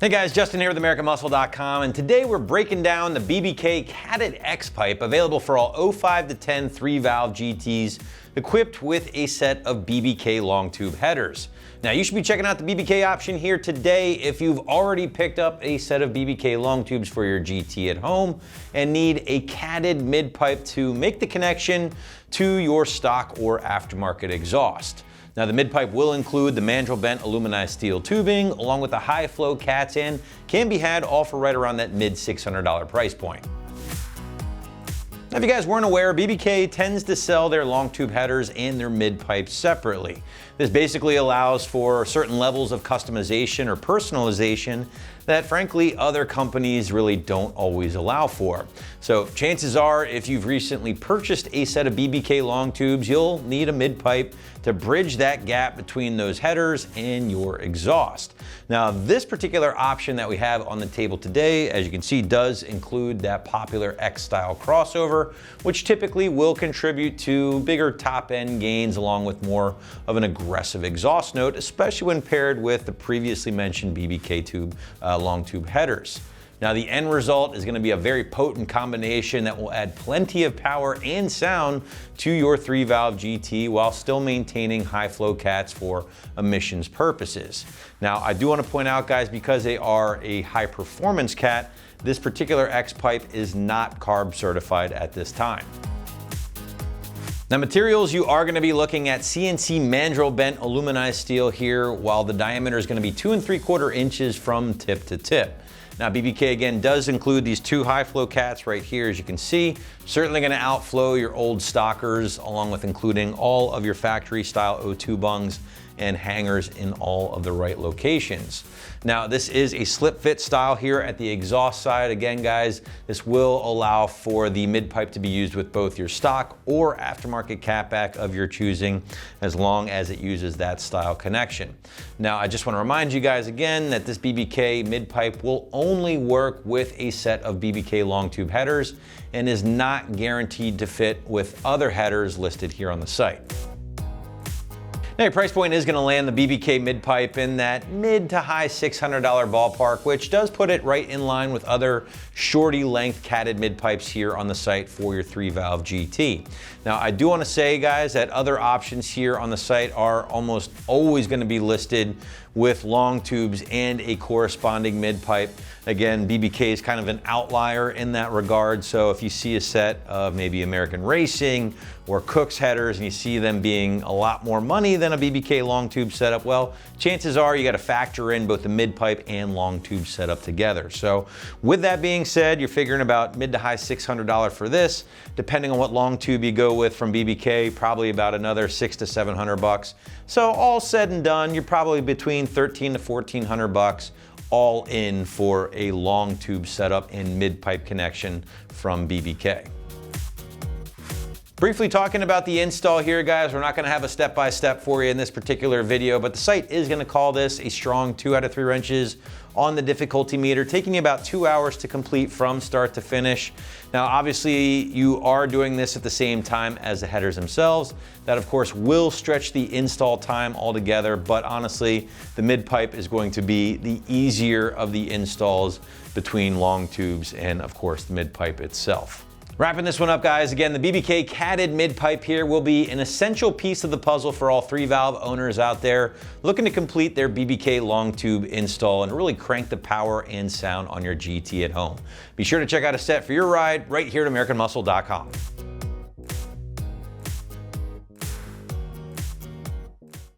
Hey guys, Justin here with AmericanMuscle.com, and today we're breaking down the BBK Catted X pipe, available for all 05 to 10 3-valve GTs, equipped with a set of BBK long tube headers. Now you should be checking out the BBK option here today if you've already picked up a set of BBK long tubes for your GT at home and need a catted mid pipe to make the connection to your stock or aftermarket exhaust. Now the mid pipe will include the mandrel bent aluminized steel tubing along with the high flow cats and can be had all for right around that mid $600 price point. Now, if you guys weren't aware, BBK tends to sell their long tube headers and their mid pipes separately. This basically allows for certain levels of customization or personalization that frankly other companies really don't always allow for. So chances are, if you've recently purchased a set of BBK long tubes, you'll need a mid pipe to bridge that gap between those headers and your exhaust. Now this particular option that we have on the table today, as you can see, does include that popular X style crossover, which typically will contribute to bigger top end gains along with more of an aggressive exhaust note, especially when paired with the previously mentioned BBK tube long tube headers. Now the end result is going to be a very potent combination that will add plenty of power and sound to your 3-valve GT while still maintaining high flow cats for emissions purposes. Now I do want to point out, guys, because they are a high performance cat, this particular X pipe is not carb certified at this time. Now materials, you are going to be looking at CNC mandrel bent aluminized steel here, while the diameter is going to be 2 3/4 inches from tip to tip. Now BBK again does include these two high flow cats right here, as you can see. Certainly going to outflow your old stockers, along with including all of your factory style O2 bungs and hangers in all of the right locations. Now this is a slip fit style here at the exhaust side. Again guys, this will allow for the mid pipe to be used with both your stock or aftermarket catback of your choosing, as long as it uses that style connection. Now I just want to remind you guys again that this BBK mid pipe will only work with a set of BBK long tube headers and is not guaranteed to fit with other headers listed here on the site. Now your price point is going to land the BBK mid pipe in that mid to high $600 ballpark, which does put it right in line with other shorty length catted mid pipes here on the site for your 3-valve GT. Now I do want to say, guys, that other options here on the site are almost always going to be listed with long tubes and a corresponding mid pipe. Again, BBK is kind of an outlier in that regard, so if you see a set of maybe American Racing or Cook's headers and you see them being a lot more money than a BBK long tube setup, well, chances are you got to factor in both the mid pipe and long tube setup together. So with that being said, you're figuring about mid to high $600 for this. Depending on what long tube you go with from BBK, probably about another $600 to $700. So all said and done, you're probably between $1,300 to $1,400 all in for a long tube setup and mid pipe connection from BBK. Briefly talking about the install here, guys, we're not going to have a step-by-step for you in this particular video, but the site is going to call this a strong 2 out of 3 wrenches on the difficulty meter, taking you about 2 hours to complete from start to finish. Now, obviously, you are doing this at the same time as the headers themselves. That, of course, will stretch the install time altogether, but honestly, the mid pipe is going to be the easier of the installs between long tubes and, of course, the mid pipe itself. Wrapping this one up, guys, again, the BBK catted mid pipe here will be an essential piece of the puzzle for all 3-valve owners out there looking to complete their BBK long tube install and really crank the power and sound on your GT at home. Be sure to check out a set for your ride right here at AmericanMuscle.com.